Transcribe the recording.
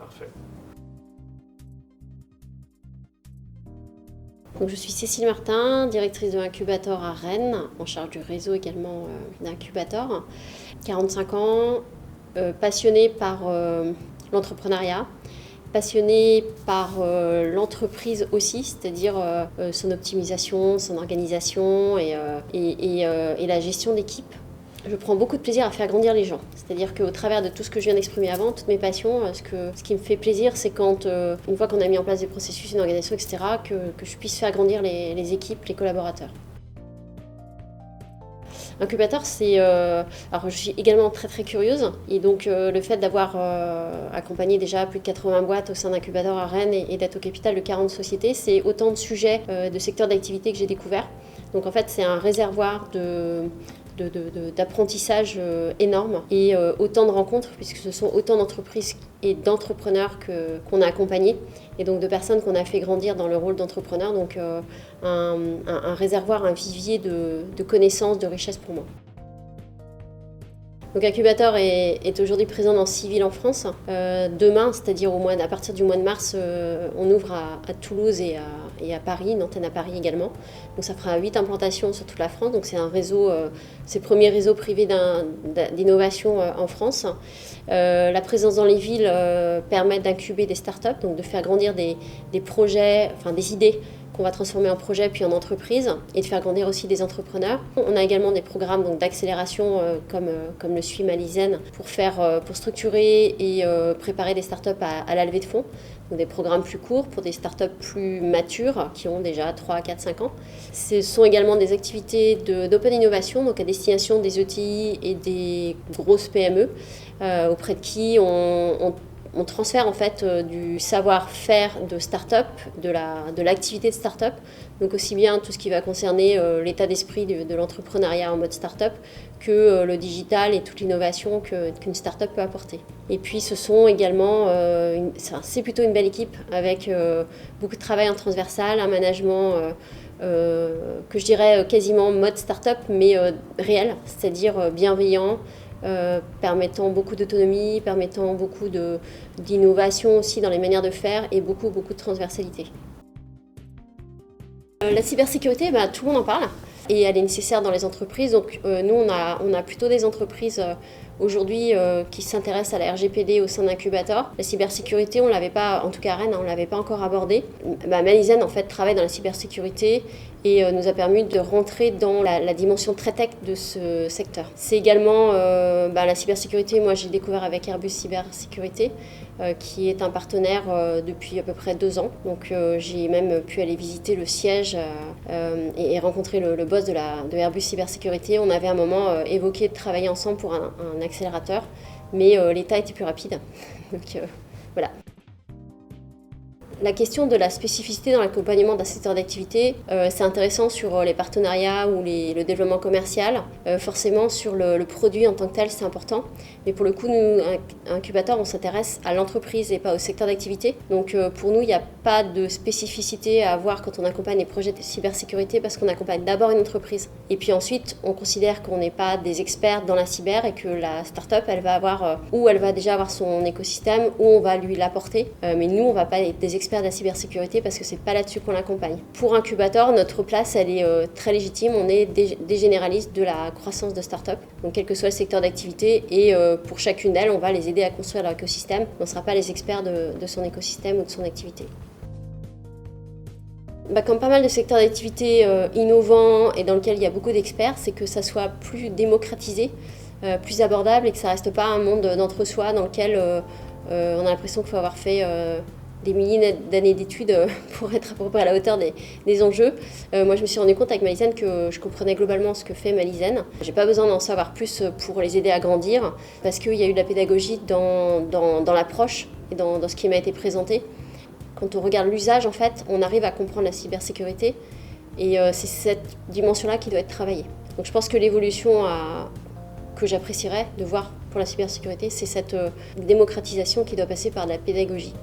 Parfait. Donc, je suis Cécile Martin, directrice de l'incubateur à Rennes, en charge du réseau également d'incubateur. 45 ans, passionnée par l'entrepreneuriat, passionnée par l'entreprise aussi, c'est-à-dire son optimisation, son organisation et la gestion d'équipe. Je prends beaucoup de plaisir à faire grandir les gens. C'est-à-dire qu'au travers de tout ce que je viens d'exprimer avant, toutes mes passions, ce qui me fait plaisir, c'est quand, une fois qu'on a mis en place des processus, une organisation, etc., que je puisse faire grandir les équipes, les collaborateurs. Incubateur, c'est... alors, je suis également très très curieuse. Et donc, le fait d'avoir accompagné déjà plus de 80 boîtes au sein d'Incubateur à Rennes et d'être au capital de 40 sociétés, c'est autant de sujets, de secteurs d'activité que j'ai découverts. Donc, en fait, c'est un réservoir d'apprentissage énorme et autant de rencontres, puisque ce sont autant d'entreprises et d'entrepreneurs qu'on a accompagnés et donc de personnes qu'on a fait grandir dans le rôle d'entrepreneur. Donc un réservoir, un vivier de connaissances, de richesses pour moi. Donc Incubateur est aujourd'hui présent dans 6 villes en France. Demain, c'est-à-dire à partir du mois de mars, on ouvre à Toulouse et à Paris, une antenne à Paris également. Donc ça fera 8 implantations sur toute la France. Donc c'est un réseau, c'est le premier réseau privé d'innovation en France. La présence dans les villes permet d'incuber des startups, donc de faire grandir des projets, enfin des idées qu'on va transformer en projet puis en entreprise et de faire grandir aussi des entrepreneurs. On a également des programmes donc, d'accélération comme le suit Malizen pour structurer et préparer des startups à la levée de fonds. Donc des programmes plus courts pour des startups plus matures qui ont déjà 3, 4, 5 ans. Ce sont également des activités d'open innovation, donc à destination des ETI et des grosses PME, auprès de qui on transfère en fait du savoir-faire de start-up, de l'activité de start-up, donc aussi bien tout ce qui va concerner l'état d'esprit de l'entrepreneuriat en mode start-up que le digital et toute l'innovation qu'une start-up peut apporter. Et puis ce sont également, c'est plutôt une belle équipe avec beaucoup de travail en transversal, un management que je dirais quasiment mode start-up mais réel, c'est-à-dire bienveillant, permettant beaucoup d'autonomie, permettant beaucoup d'innovation aussi dans les manières de faire et beaucoup de transversalité. La cybersécurité, tout le monde en parle et elle est nécessaire dans les entreprises. Donc nous, on a plutôt des entreprises aujourd'hui qui s'intéressent à la RGPD au sein d'Incubateur. La cybersécurité, on l'avait pas, en tout cas à Rennes, on l'avait pas encore abordé. Malizen en fait travaille dans la cybersécurité et nous a permis de rentrer dans la dimension très tech de ce secteur. C'est également la cybersécurité, moi j'ai découvert avec Airbus Cybersécurité, qui est un partenaire depuis à peu près 2 ans. Donc j'ai même pu aller visiter le siège et rencontrer le boss de Airbus Cybersécurité. On avait à un moment évoqué de travailler ensemble pour un accélérateur, mais l'état était plus rapide. Donc voilà. La question de la spécificité dans l'accompagnement d'un secteur d'activité, c'est intéressant sur les partenariats ou le développement commercial. Forcément, sur le produit en tant que tel, c'est important. Mais pour le coup, nous, Incubateur, on s'intéresse à l'entreprise et pas au secteur d'activité. Donc pour nous, il n'y a pas de spécificité à avoir quand on accompagne les projets de cybersécurité parce qu'on accompagne d'abord une entreprise. Et puis ensuite, on considère qu'on n'est pas des experts dans la cyber et que la start-up, elle va déjà avoir son écosystème ou on va lui l'apporter. Mais nous, on ne va pas être des experts de la cybersécurité parce que c'est pas là-dessus qu'on l'accompagne. Pour Incubateur, notre place, elle est très légitime. On est des généralistes de la croissance de start-up, donc quel que soit le secteur d'activité, et pour chacune d'elles, on va les aider à construire leur écosystème. On ne sera pas les experts de son écosystème ou de son activité. Comme pas mal de secteurs d'activité innovants et dans lesquels il y a beaucoup d'experts, c'est que ça soit plus démocratisé, plus abordable et que ça reste pas un monde d'entre-soi dans lequel on a l'impression qu'il faut avoir fait des milliers d'années d'études pour être à peu près à la hauteur des enjeux. Moi, je me suis rendu compte avec Malizen que je comprenais globalement ce que fait Malizen. J'ai pas besoin d'en savoir plus pour les aider à grandir parce qu'il y a eu de la pédagogie dans l'approche et dans ce qui m'a été présenté. Quand on regarde l'usage, en fait, on arrive à comprendre la cybersécurité et c'est cette dimension-là qui doit être travaillée. Donc je pense que l'évolution que j'apprécierais de voir pour la cybersécurité, c'est cette démocratisation qui doit passer par de la pédagogie.